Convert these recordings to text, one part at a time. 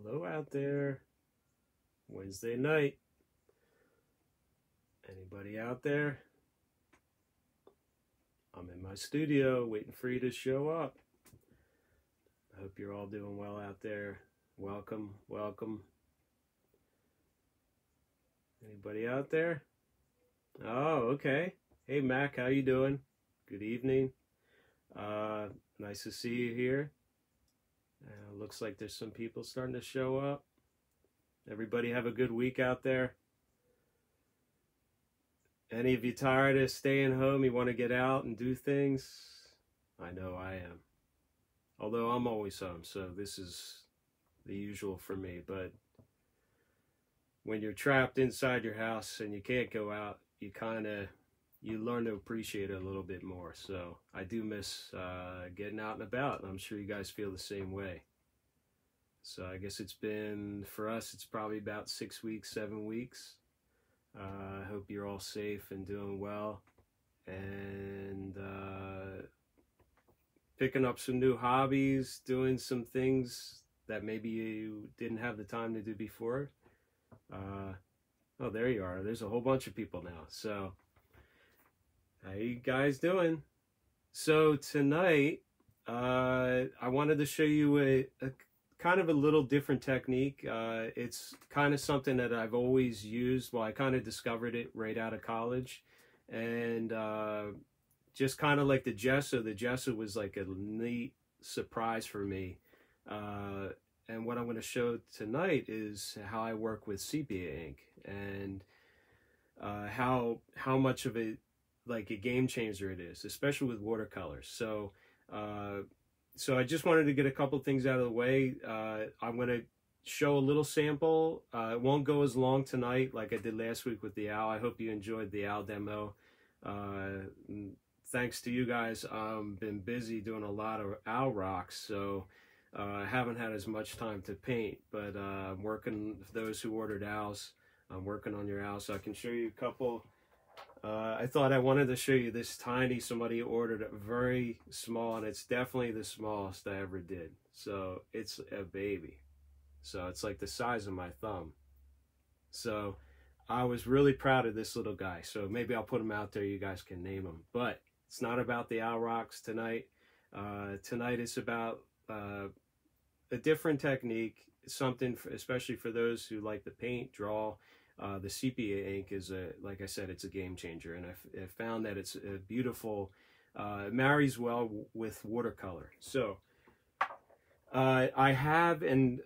Hello out there. Wednesday night. Anybody out there? I'm in my studio waiting for you to show up. I hope you're all doing well out there. Welcome, welcome. Anybody out there? Oh, okay. Hey Mac, how you doing? Good evening. Nice to see you here. Looks like there's some people starting to show up. Everybody have a good week out there. Any of you tired of staying home? You want to get out and do things? I know I am. Although I'm always home, so this is the usual for me. But when you're trapped inside your house and you can't go out, you learn to appreciate it a little bit more. So I do miss getting out and about, and I'm sure you guys feel the same way. So I guess for us, it's probably about 6 weeks, 7 weeks. I hope you're all safe and doing well, and picking up some new hobbies, doing some things that maybe you didn't have the time to do before. Oh, there you are. There's a whole bunch of people now. So how you guys doing? So tonight, I wanted to show you a kind of a little different technique. It's kind of something that I've always used. Well, I kind of discovered it right out of college, and just kind of like the gesso. The gesso was like a neat surprise for me. And what I'm going to show tonight is how I work with sepia ink, and how much of it, like a game changer it is, especially with watercolors. So I just wanted to get a couple things out of the way. I'm going to show a little sample. It won't go as long tonight like I did last week with the owl. I hope you enjoyed the owl demo. Thanks to you guys, I've been busy doing a lot of owl rocks, so I haven't had as much time to paint, but I'm working, for those who ordered owls, I'm working on your owls, so I can show you a couple. I thought I wanted to show you this tiny. Somebody ordered it very small, and it's definitely the smallest I ever did. So it's a baby. So it's like the size of my thumb. So I was really proud of this little guy. So maybe I'll put him out there. You guys can name him. But it's not about the owl rocks tonight. Tonight it's about a different technique. Something especially for those who like to paint, draw. The sepia ink is like I said, it's a game changer, and I found that it's a beautiful, it marries well with watercolor. So I have, and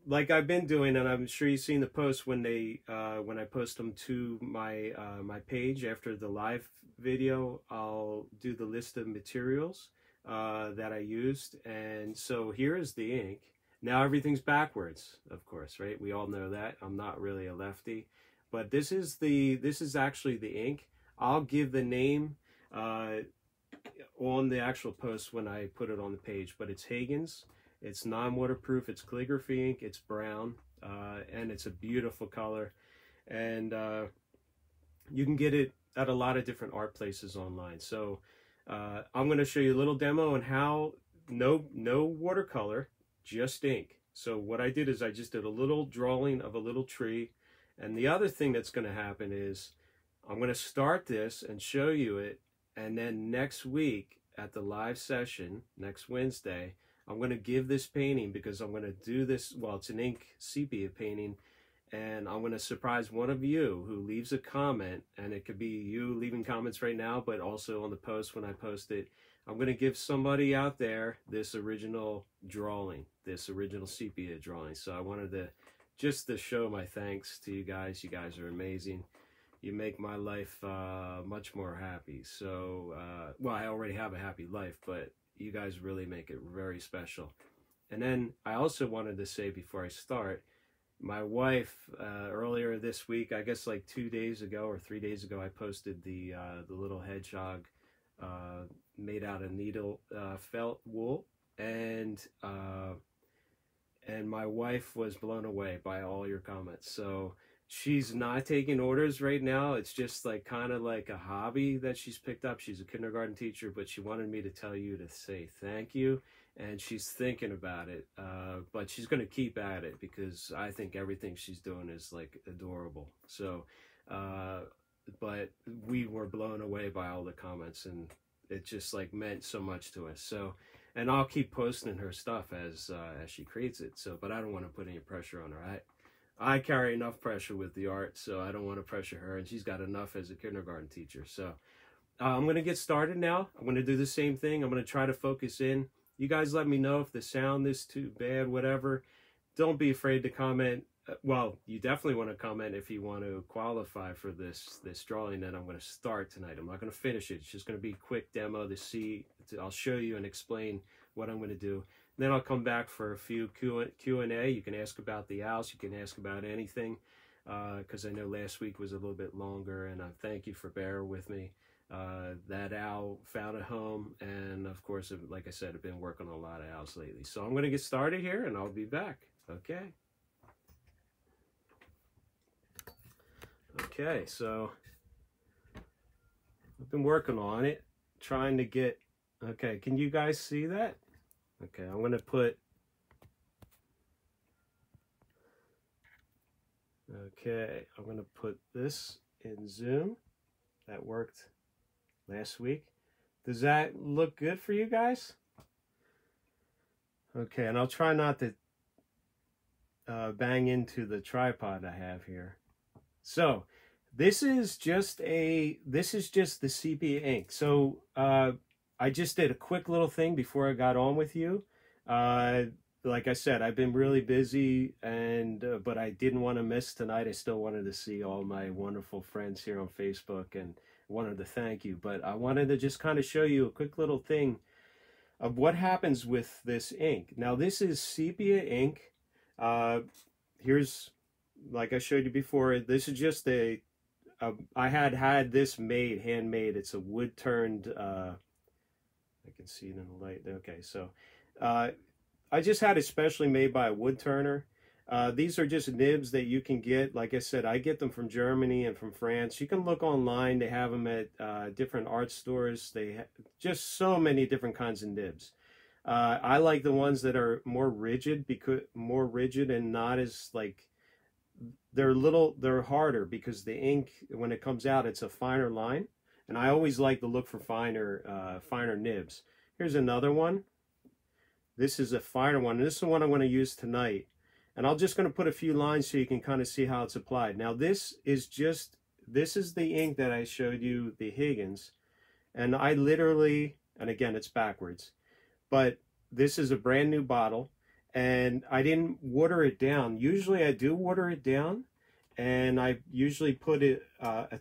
like I've been doing, and I'm sure you've seen the posts when I post them to my my page after the live video, I'll do the list of materials that I used, and so here is the ink. Now everything's backwards, of course, right? We all know that. I'm not really a lefty, but this is actually the ink. I'll give the name on the actual post when I put it on the page, but it's Hagen's. It's non-waterproof. It's calligraphy ink. It's brown, and it's a beautiful color, and you can get it at a lot of different art places online. So I'm going to show you a little demo on how no watercolor, just ink. So what I did is I just did a little drawing of a little tree, and the other thing that's going to happen is I'm going to start this and show you it, and then next week at the live session, next Wednesday, I'm going to give this painting, because I'm going to do this, well, it's an ink sepia painting, and I'm going to surprise one of you who leaves a comment, and it could be you leaving comments right now, but also on the post when I post it. I'm going to give somebody out there this original drawing, this original sepia drawing. So I wanted to show my thanks to you guys. You guys are amazing. You make my life much more happy. So, well, I already have a happy life, but you guys really make it very special. And then I also wanted to say before I start, my wife, earlier this week, I guess like 2 days ago or 3 days ago, I posted the little hedgehog made out of needle felt wool, and my wife was blown away by all your comments. So she's not taking orders right now. It's just like kind of like a hobby that she's picked up. She's a kindergarten teacher, but she wanted me to tell you to say thank you, and she's thinking about it, but she's going to keep at it because I think everything she's doing is like adorable. So, but we were blown away by all the comments, and it just like meant so much to us. So, and I'll keep posting her stuff as she creates it. So, but I don't want to put any pressure on her. I carry enough pressure with the art, so I don't want to pressure her, and she's got enough as a kindergarten teacher. So I'm going to get started now. I'm going to do the same thing. I'm going to try to focus in. You guys let me know if the sound is too bad, whatever. Don't be afraid to comment. Well, you definitely want to comment if you want to qualify for this drawing that I'm going to start tonight. I'm not going to finish it. It's just going to be a quick demo to see. I'll show you and explain what I'm going to do. Then I'll come back for a few Q&A. You can ask about the owls. You can ask about anything, because I know last week was a little bit longer, and I thank you for bearing with me. That owl found a home, and of course, like I said, I've been working on a lot of owls lately. So I'm going to get started here, and I'll be back. Okay. Okay, so I've been working on it, trying to get... Okay, can you guys see that? Okay, I'm going to put... Okay, I'm going to put this in Zoom. That worked last week. Does that look good for you guys? Okay, and I'll try not to bang into the tripod I have here. So this is just the sepia ink. So I just did a quick little thing before I got on with you. Like I said, I've been really busy, and but I didn't want to miss tonight. I still wanted to see all my wonderful friends here on Facebook and wanted to thank you. But I wanted to just kind of show you a quick little thing of what happens with this ink. Now this is sepia ink. Here's, like I showed you before, this is just I had this made, handmade. It's a wood turned, I can see it in the light. Okay, so I just had it specially made by a wood turner. These are just nibs that you can get. Like I said, I get them from Germany and from France. You can look online. They have them at different art stores. They just so many different kinds of nibs. I like the ones that are more rigid, because more rigid and not as like, they're harder because the ink, when it comes out, it's a finer line. And I always like to look for finer nibs. Here's another one. This is a finer one. This is the one I'm going to use tonight. And I'm just going to put a few lines so you can kind of see how it's applied. Now this is the ink that I showed you, the Higgins. And I literally, and again, it's backwards, but this is a brand new bottle. And I didn't water it down. Usually I do water it down, and I usually put a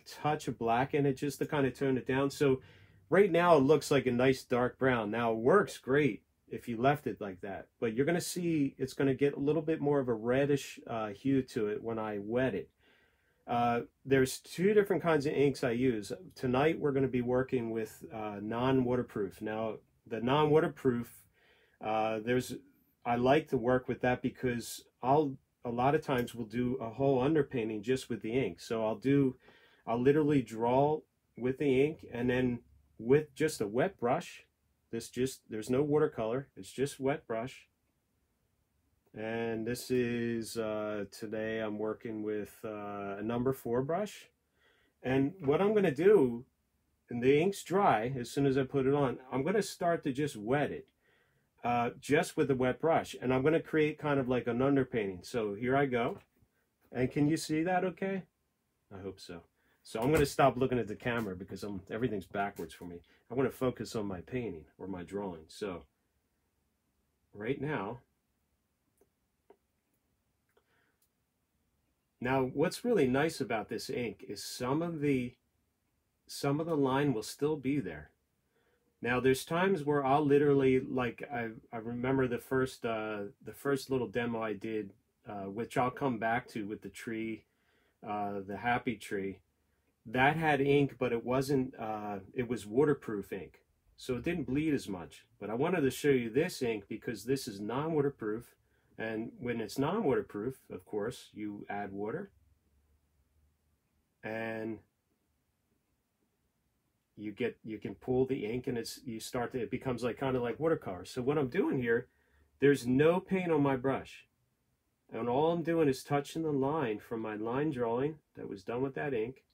touch of black in it just to kind of tone it down. So right now it looks like a nice dark brown. Now it works great if you left it like that, but you're going to see it's going to get a little bit more of a reddish hue to it when I wet it. There's two different kinds of inks I use. Tonight we're going to be working with non-waterproof. Now the non-waterproof, I like to work with that because a lot of times we'll do a whole underpainting just with the ink. So I'll literally draw with the ink, and then with just a wet brush, there's no watercolor, it's just wet brush. And this is, today I'm working with a number 4 brush. And what I'm going to do, and the ink's dry, as soon as I put it on, I'm going to start to just wet it. Just with a wet brush, and I'm going to create kind of like an underpainting. So here I go, and can you see that okay? I hope so. So I'm going to stop looking at the camera because everything's backwards for me. I want to focus on my painting or my drawing. So right now, what's really nice about this ink is some of the line will still be there. Now, there's times where I'll literally, like, I remember the first little demo I did, which I'll come back to with the tree, the happy tree. That had ink, but it wasn't, it was waterproof ink. So it didn't bleed as much. But I wanted to show you this ink because this is non-waterproof. And when it's non-waterproof, of course, you add water. And you can pull the ink, and it becomes like kind of like watercolor. So what I'm doing here, there's no paint on my brush, and all I'm doing is touching the line from my line drawing that was done with that ink.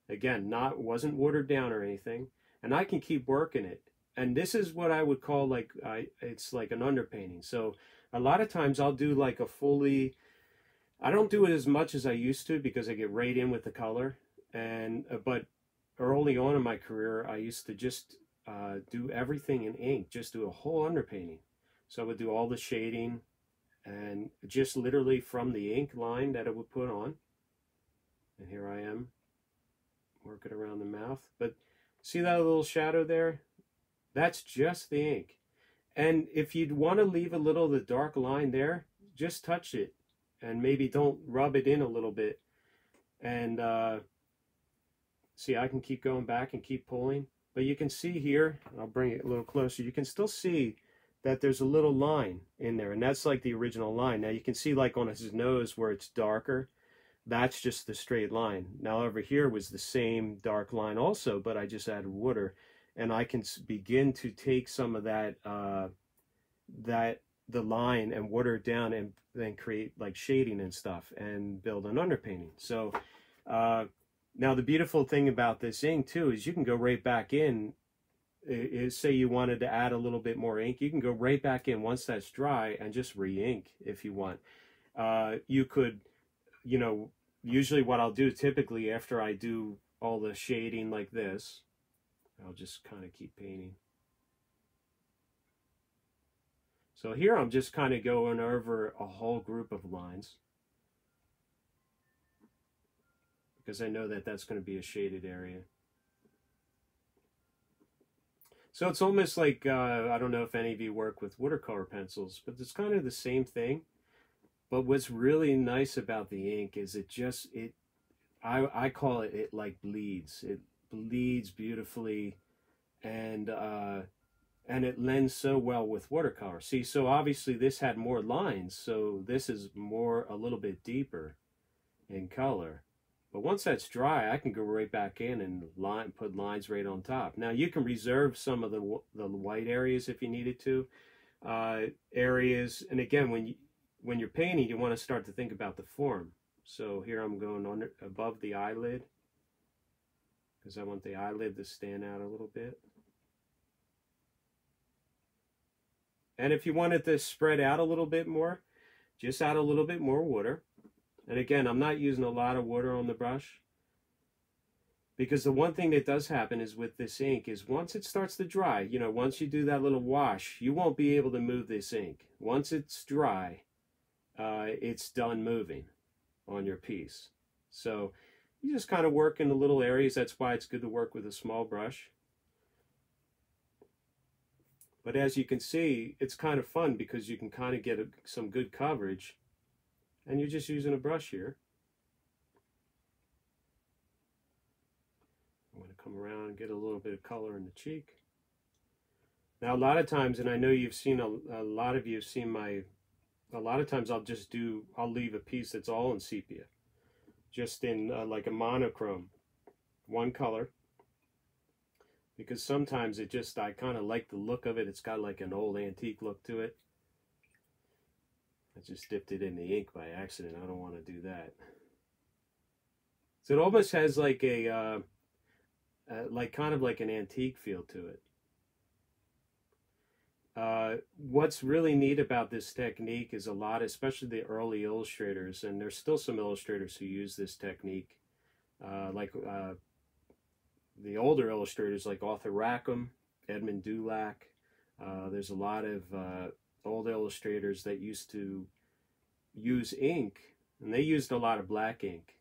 Again, wasn't watered down or anything, and I can keep working it. And this is what I would call like it's like an underpainting. So a lot of times I'll do like I don't do it as much as I used to because I get right in with the color. And but early on in my career, I used to just do everything in ink, just do a whole underpainting. So I would do all the shading and just literally from the ink line that I would put on. And here I am working around the mouth. But see that little shadow there? That's just the ink. And if you'd want to leave a little of the dark line there, just touch it and maybe don't rub it in a little bit. And see, I can keep going back and keep pulling. But you can see here, I'll bring it a little closer, you can still see that there's a little line in there, and that's like the original line. Now you can see like on his nose where it's darker, that's just the straight line. Now over here was the same dark line also, but I just added water, and I can begin to take some of that, the line and water it down and then create like shading and stuff and build an underpainting. So now the beautiful thing about this ink too is you can go right back in. Say you wanted to add a little bit more ink, you can go right back in once that's dry and just re-ink if you want. You could, you know, usually what I'll do typically after I do all the shading like this, I'll just kind of keep painting. So here I'm just kind of going over a whole group of lines because I know that that's going to be a shaded area. So it's almost like, I don't know if any of you work with watercolor pencils, but it's kind of the same thing. But what's really nice about the ink is I call it, it like bleeds. It bleeds beautifully, and it lends so well with watercolor. See, so obviously this had more lines, so this is a little bit deeper in color. But once that's dry, I can go right back in and put lines right on top. Now you can reserve some of the white areas if you needed to. And again, when you're painting, you want to start to think about the form. So here I'm going above the eyelid because I want the eyelid to stand out a little bit. And if you want it to spread out a little bit more, just add a little bit more water. And again, I'm not using a lot of water on the brush because the one thing that does happen is with this ink is once it starts to dry, you know, once you do that little wash, you won't be able to move this ink. Once it's dry, it's done moving on your piece. So you just kind of work in the little areas. That's why it's good to work with a small brush. But as you can see, it's kind of fun because you can kind of get some good coverage. And you're just using a brush here. I'm going to come around and get a little bit of color in the cheek. Now a lot of times, and I know you've seen, a lot of you have seen a lot of times I'll leave a piece that's all in sepia. Just in like a monochrome, one color. Because sometimes I kind of like the look of it. It's got like an old antique look to it. I just dipped it in the ink by accident. I don't want to do that. So it almost has like kind of like an antique feel to it. What's really neat about this technique is especially the early illustrators, and there's still some illustrators who use this technique, the older illustrators like Arthur Rackham, Edmund Dulac. There's a lot of old illustrators that used to use ink, and they used a lot of black ink.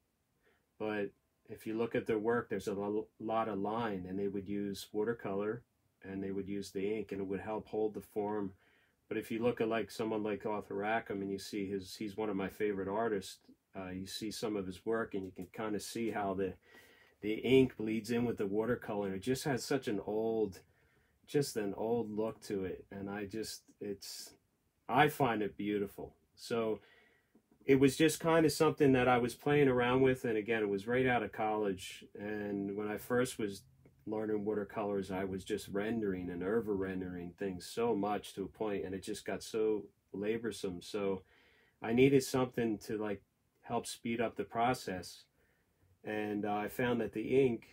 But if you look at their work, there's a lot of line, and they would use watercolor, and they would use the ink, and it would help hold the form. But if you look at like someone like Arthur Rackham, and you see he's one of my favorite artists, you see some of his work, and you can kind of see how the ink bleeds in with the watercolor. It just has such an old look to it, and I find it beautiful. So it was just kind of something that I was playing around with, and again, it was right out of college. And when I first was learning watercolors, I was just rendering and over rendering things so much to a point, and it just got so laborsome. So I needed something to like help speed up the process. And I found that the ink,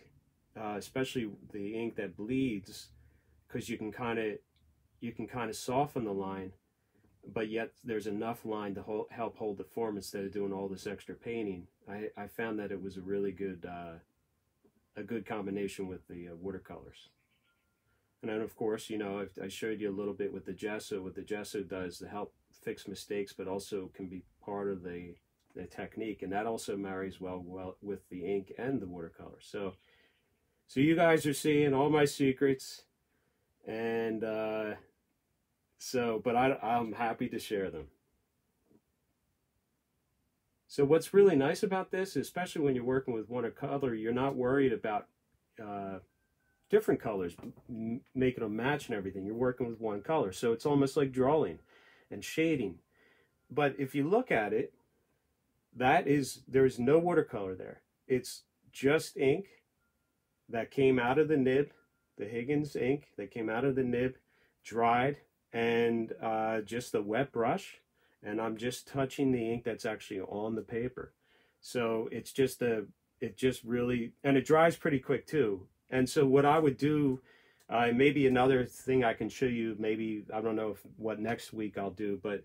especially the ink that bleeds, because you can kind of soften the line, but yet there's enough line to help hold the form instead of doing all this extra painting. I found that it was a really good a good combination with the watercolors. And then of course, you know, I showed you a little bit with the gesso, what the gesso does to help fix mistakes, but also can be part of the technique, and that also marries well with the ink and the watercolor. So you guys are seeing all my secrets, and but I'm happy to share them. So what's really nice about this, especially when you're working with watercolor, you're not worried about different colors, making them match and everything. You're working with one color, so it's almost like drawing and shading. But if you look at it, there's no watercolor there. It's just ink that came out of the nib, the Higgins ink that came out of the nib, dried, and just a wet brush, and I'm just touching the ink that's actually on the paper. So it's just it just really, and it dries pretty quick too. And so what I would do, maybe another thing I can show you, maybe, I don't know what next week I'll do, but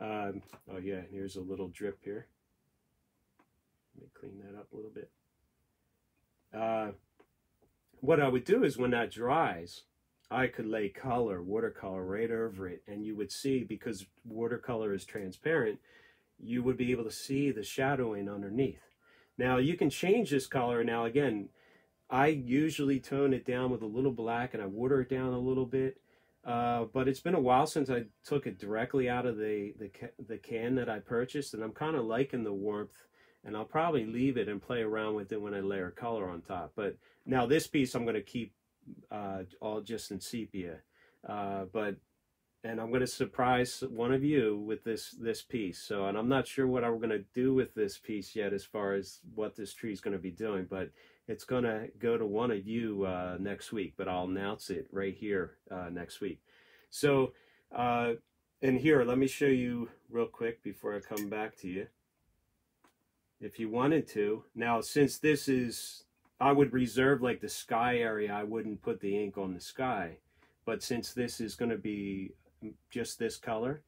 oh yeah, here's a little drip here. Let me clean that up a little bit. What I would do is when that dries, I could lay watercolor right over it, and you would see, because watercolor is transparent, you would be able to see the shadowing underneath. Now you can change this color. Now again, I usually tone it down with a little black and I water it down a little bit, but it's been a while since I took it directly out of the can that I purchased, and I'm kind of liking the warmth, and I'll probably leave it and play around with it when I layer color on top. But now this piece I'm going to keep all just in sepia, and I'm going to surprise one of you with this piece. So, and I'm not sure what I'm going to do with this piece yet as far as what this tree is going to be doing, but it's going to go to one of you next week, but I'll announce it right here next week. So, and here, let me show you real quick before I come back to you. If you wanted to. Now, since this is, I would reserve like the sky area, I wouldn't put the ink on the sky. But since this is going to be just this color,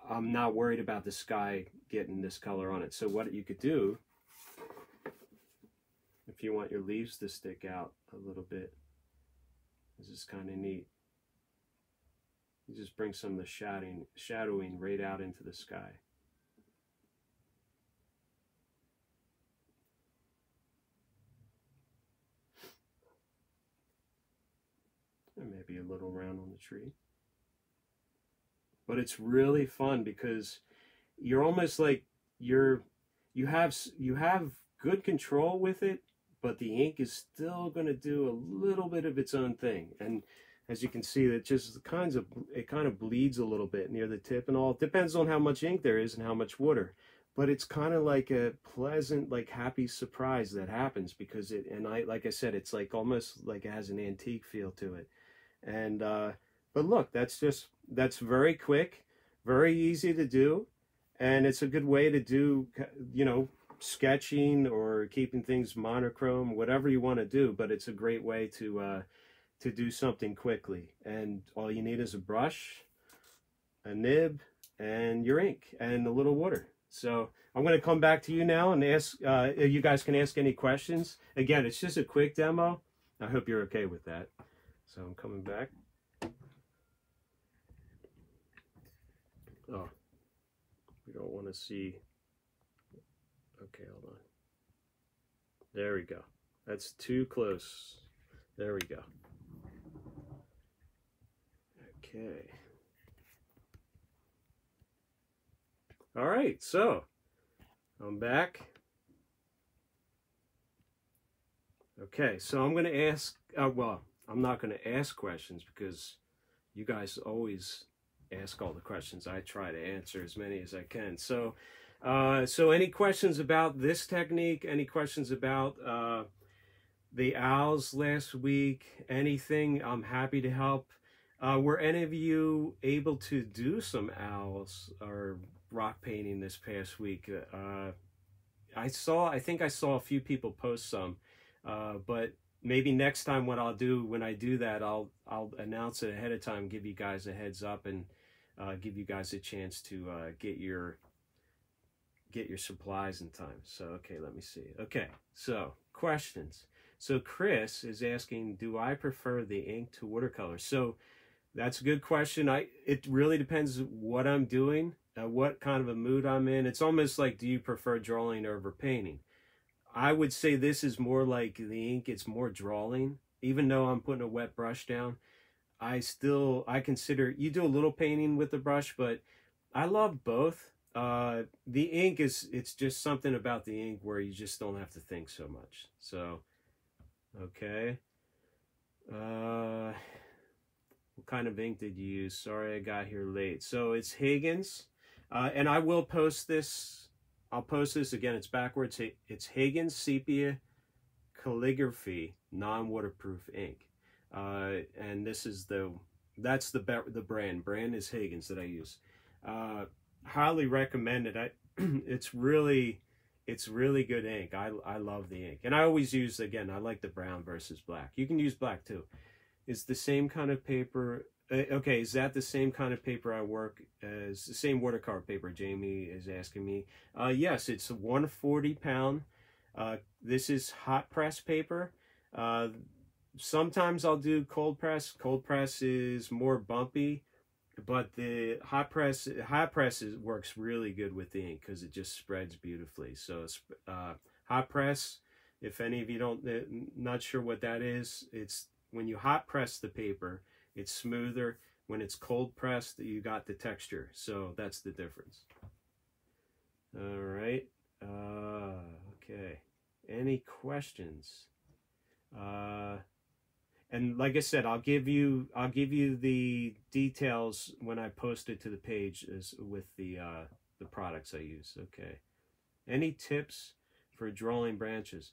I'm not worried about the sky getting this color on it. So what you could do, if you want your leaves to stick out a little bit, this is kind of neat. You just bring some of the shadowing right out into the sky. And maybe a little round on the tree. But it's really fun because you're almost like you have good control with it, but the ink is still going to do a little bit of its own thing. And as you can see, it kind of bleeds a little bit near the tip and all. It depends on how much ink there is and how much water. But it's kind of like a pleasant, like happy surprise that happens because like I said, it's like almost like it has an antique feel to it. And but look, that's very quick, very easy to do, and it's a good way to do, you know, sketching or keeping things monochrome, whatever you want to do. But it's a great way to do something quickly, and all you need is a brush, a nib, and your ink and a little water. So I'm going to come back to you now and ask. You guys can ask any questions. Again, it's just a quick demo. I hope you're okay with that. So I'm coming back. Oh, we don't want to see. Okay, hold on. There we go. That's too close. There we go. Okay. All right, so I'm back. Okay, so I'm going to ask, well, I'm not going to ask questions because you guys always ask all the questions. I try to answer as many as I can. So, any questions about this technique? Any questions about the owls last week, anything, I'm happy to help. Were any of you able to do some owls or rock painting this past week? I think I saw a few people post some, but maybe next time what I'll do when I do that, I'll announce it ahead of time, give you guys a heads up, and give you guys a chance to get your supplies in time. So okay, let me see. Okay, so questions. So Chris is asking, do I prefer the ink to watercolor? So that's a good question. It really depends what I'm doing, what kind of a mood I'm in. It's almost like, do you prefer drawing over painting? I would say this is more like the ink. It's more drawing. Even though I'm putting a wet brush down, I consider, you do a little painting with the brush, but I love both. The ink it's just something about the ink where you just don't have to think so much. So, okay. What kind of ink did you use? Sorry, I got here late. So it's Higgins, and I will post this. I'll post this again. It's backwards. It's Higgins Sepia Calligraphy non-waterproof ink, and this is that's the brand. Brand is Higgins that I use. Highly recommend it. It's really good ink. I love the ink, and I always use, again, I like the brown versus black. You can use black too. Is the same kind of paper, okay, is that the same kind of paper I work as, the same watercolor paper, Jamie is asking me? Yes, it's a 140 pound. This is hot press paper. Sometimes I'll do cold press. Cold press is more bumpy, but the hot press works really good with the ink because it just spreads beautifully. So hot press, if any of you not sure what that is, it's when you hot press the paper, it's smoother. When it's cold pressed, you got the texture. So that's the difference. All right. Okay. Any questions? And like I said, I'll give you the details when I post it to the page with the products I use. Okay. Any tips for drawing branches?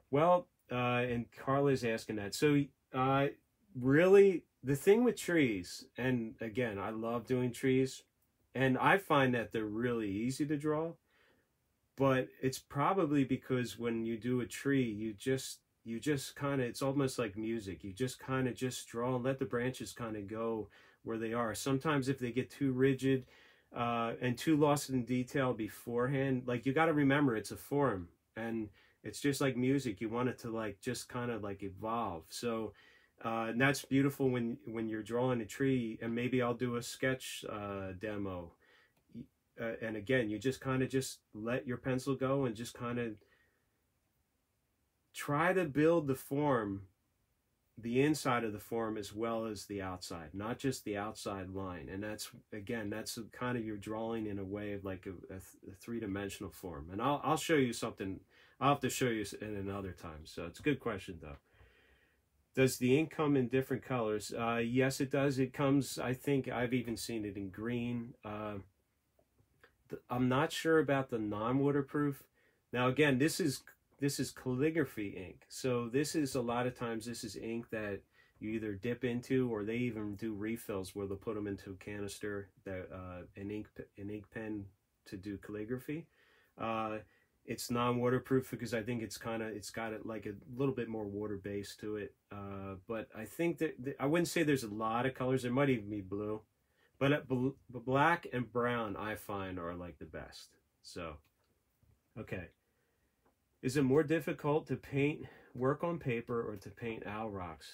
Well, and Carla's asking that. So really, the thing with trees, and again, I love doing trees, and I find that they're really easy to draw, but it's probably because when you do a tree, you just kind of, it's almost like music. You just kind of just draw and let the branches kind of go where they are. Sometimes if they get too rigid and too lost in detail beforehand, like, you got to remember it's a form, and it's just like music. You want it to like just kind of like evolve. So and that's beautiful when you're drawing a tree. And maybe I'll do a sketch demo. And again, you just kind of just let your pencil go and just kind of try to build the form, the inside of the form as well as the outside, not just the outside line. And that's, again, that's kind of, you're drawing in a way of like a three-dimensional form. And I'll show you something. I'll have to show you in another time. So it's a good question though. Does the ink come in different colors? Yes, it does. It comes, I think I've even seen it in green. I'm not sure about the non-waterproof. Now again, this is calligraphy ink. So this is, a lot of times, this is ink that you either dip into, or they even do refills where they'll put them into a canister, that an ink pen to do calligraphy. It's non-waterproof because I think it's got it like a little bit more water base to it. But I think that I wouldn't say there's a lot of colors. There might even be blue, but black and brown I find are like the best. So, okay. Is it more difficult to work on paper, or to paint owl rocks?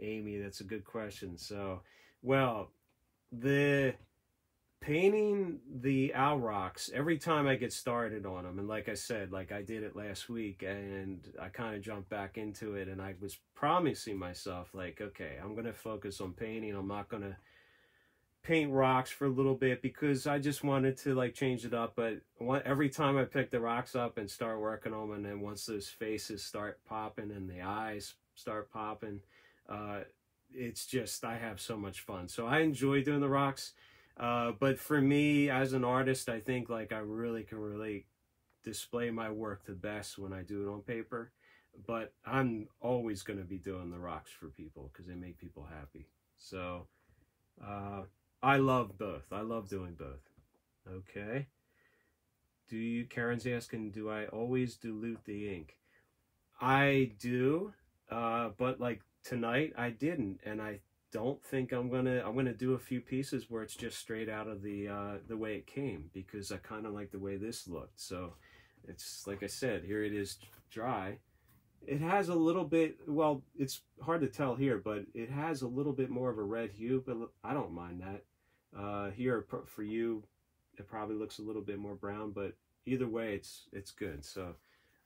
Amy, that's a good question. So, well, painting the owl rocks, every time I get started on them, and like I said, like I did it last week, and I kind of jumped back into it, and I was promising myself, like, okay, I'm going to focus on painting. I'm not going to paint rocks for a little bit because I just wanted to like change it up. But every time I pick the rocks up and start working on them, and then once those faces start popping and the eyes start popping, it's just, I have so much fun. So I enjoy doing the rocks. But for me as an artist, I think like I really can display my work the best when I do it on paper. but I'm always going to be doing the rocks for people because they make people happy. So I love both. I love doing both. Okay. Karen's asking, do I always dilute the ink? I do, but like tonight I didn't, and I don't think I'm gonna do a few pieces where it's just straight out of the way it came, because I kind of like the way this looked. So it's like I said, here it is dry. It has a little bit, well, it's hard to tell here, but it has a little bit more of a red hue, but I don't mind that. Here for you, it probably looks a little bit more brown, but either way, it's good. So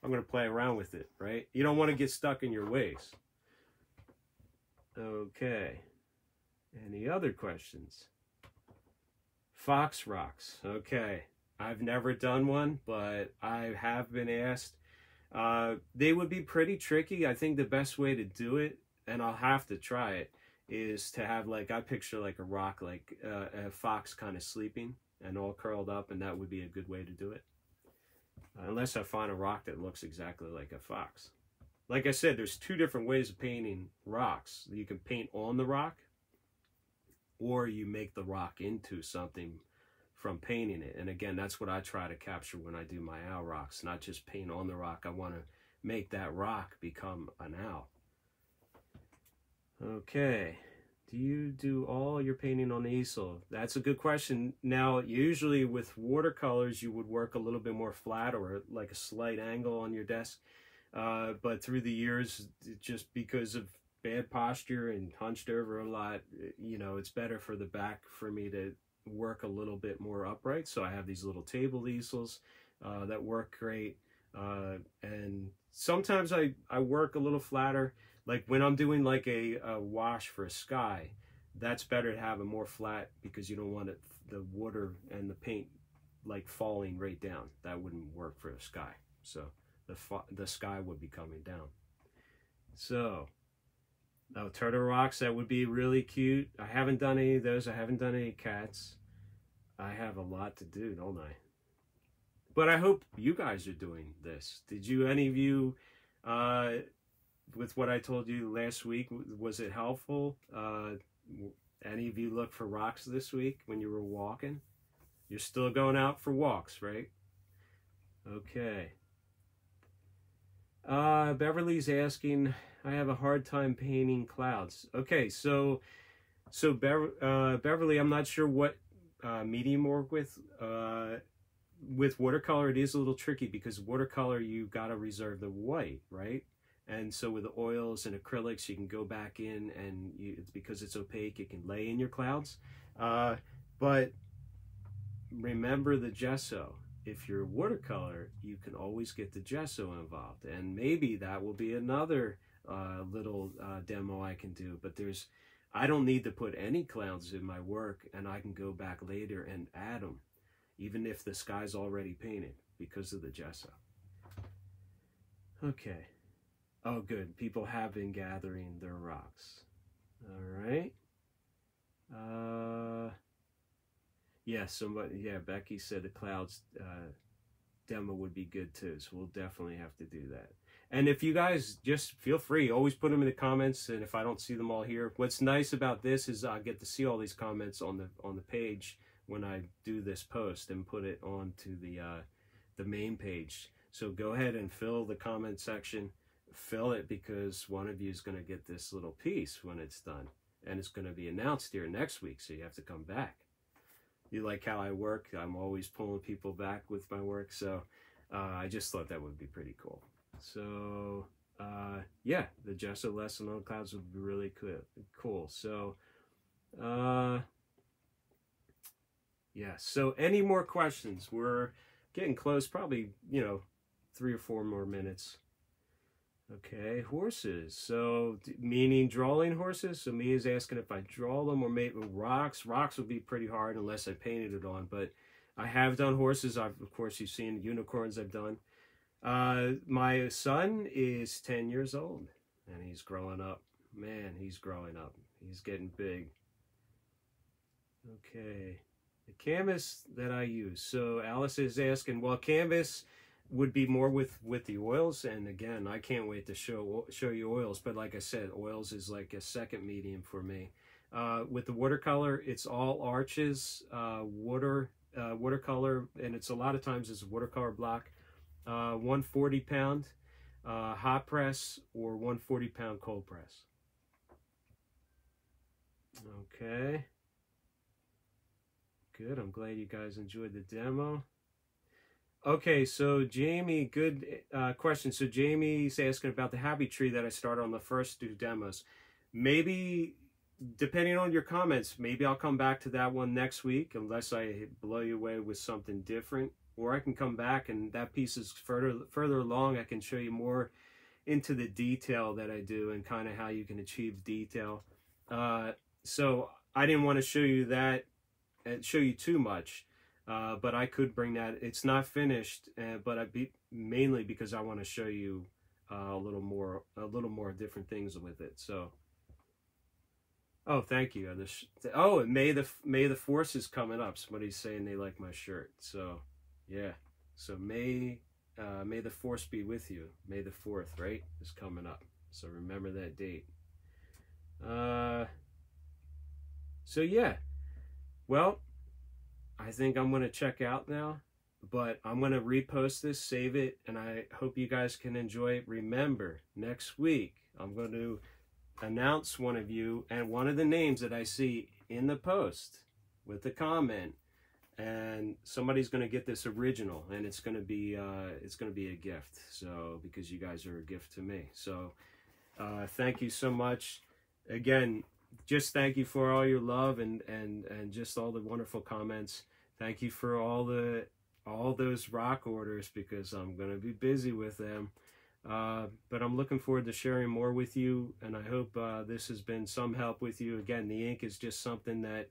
I'm going to play around with it, right? You don't want to get stuck in your ways. Okay. Any other questions? Fox rocks. Okay. I've never done one, but I have been asked. They would be pretty tricky. I think the best way to do it, and I'll have to try it, is to have, like, I picture like a rock, like a fox kind of sleeping and all curled up, and that would be a good way to do it. Unless I find a rock that looks exactly like a fox. Like I said, there's two different ways of painting rocks. You can paint on the rock, or you make the rock into something from painting it. And again, that's what I try to capture when I do my owl rocks. Not just paint on the rock. I want to make that rock become an owl. Okay. Do you do all your painting on the easel? That's a good question. Now, usually with watercolors, you would work a little bit more flat or like a slight angle on your desk. But through the years, just because of bad posture and hunched over a lot, you know, it's better for the back for me to work a little bit more upright. So I have these little table easels that work great. And sometimes I work a little flatter. Like when I'm doing like a wash for a sky, that's better to have it more flat, because you don't want it, the water and the paint like falling right down. That wouldn't work for a sky. So the sky would be coming down. So now turtle rocks, that would be really cute. I haven't done any of those. I haven't done any cats. I have a lot to do, don't I? But I hope you guys are doing this. Did you, any of you, with what I told you last week, was it helpful? Any of you look for rocks this week when you were walking? You're still going out for walks, right? Okay. Beverly's asking, I have a hard time painting clouds. Okay, so Beverly, I'm not sure what medium you work with. With watercolor, it is a little tricky, because watercolor, you got to reserve the white, right? And so with the oils and acrylics, you can go back in, and because it's opaque, it can lay in your clouds. But remember the gesso. If you're watercolor, you can always get the gesso involved. And maybe that will be another little demo I can do. But I don't need to put any clouds in my work, and I can go back later and add them, even if the sky's already painted, because of the gesso. Okay. Oh, good. People have been gathering their rocks. All right. Yeah, Becky said the clouds demo would be good too, so we'll definitely have to do that. And if you guys, just feel free, always put them in the comments, and if I don't see them all here, what's nice about this is I get to see all these comments on the page when I do this post and put it onto the main page. So go ahead and fill the comment section. Fill it, because one of you is going to get this little piece when it's done, and it's going to be announced here next week, so you have to come back. You like how I work? I'm always pulling people back with my work, so I just thought that would be pretty cool. So yeah, the gesso lesson on clouds would be really cool. So yeah, so any more questions? We're getting close, probably, 3 or 4 more minutes. Okay, horses. So, meaning drawing horses? So, Mia's asking if I draw them or make with rocks. Rocks would be pretty hard unless I painted it on, but I have done horses. Of course, you've seen unicorns I've done. My son is 10 years old, and he's growing up. Man, he's growing up. He's getting big. Okay, the canvas that I use. So, Alice is asking, well, canvas, would be more with the oils. And again, I can't wait to show you oils, but like I said, oils is like a second medium for me. With the watercolor, it's all arches, watercolor, and it's a lot of times it's watercolor block. 140 pound hot press or 140 pound cold press. Okay, good. I'm glad you guys enjoyed the demo. Okay, so Jamie, good question. So Jamie's asking about the happy tree that I started on the first 2 demos. Maybe, depending on your comments, maybe I'll come back to that one next week, unless I blow you away with something different. Or I can come back and that piece is further along. I can show you more into the detail that I do and kind of how you can achieve detail. So I didn't want to show you that and show you too much. But I could bring that. It's not finished, but mainly because I want to show you a little more different things with it. So, oh, thank you. Oh, and May the Force is coming up. Somebody's saying they like my shirt. So, yeah. So May the Force be with you. May the 4th, right, is coming up. So remember that date. So yeah. Well, I think I'm going to check out now, but I'm going to repost this, save it, and I hope you guys can enjoy it. Remember, next week, I'm going to announce one of you and one of the names that I see in the post with the comment, and somebody's going to get this original, and it's going to be a gift. So, because you guys are a gift to me. So, thank you so much. Again, just thank you for all your love and just all the wonderful comments. Thank you for all those rock orders, because I'm going to be busy with them. But I'm looking forward to sharing more with you, and I hope this has been some help with you. Again, the ink is just something that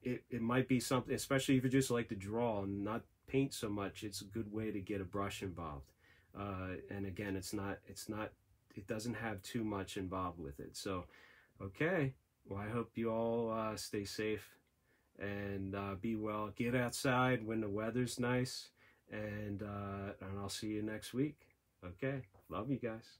it might be something, especially if you just like to draw and not paint so much. It's a good way to get a brush involved. And again, it doesn't have too much involved with it. So, okay. Well, I hope you all stay safe and be well. Get outside when the weather's nice, and I'll see you next week. Okay. Love you guys.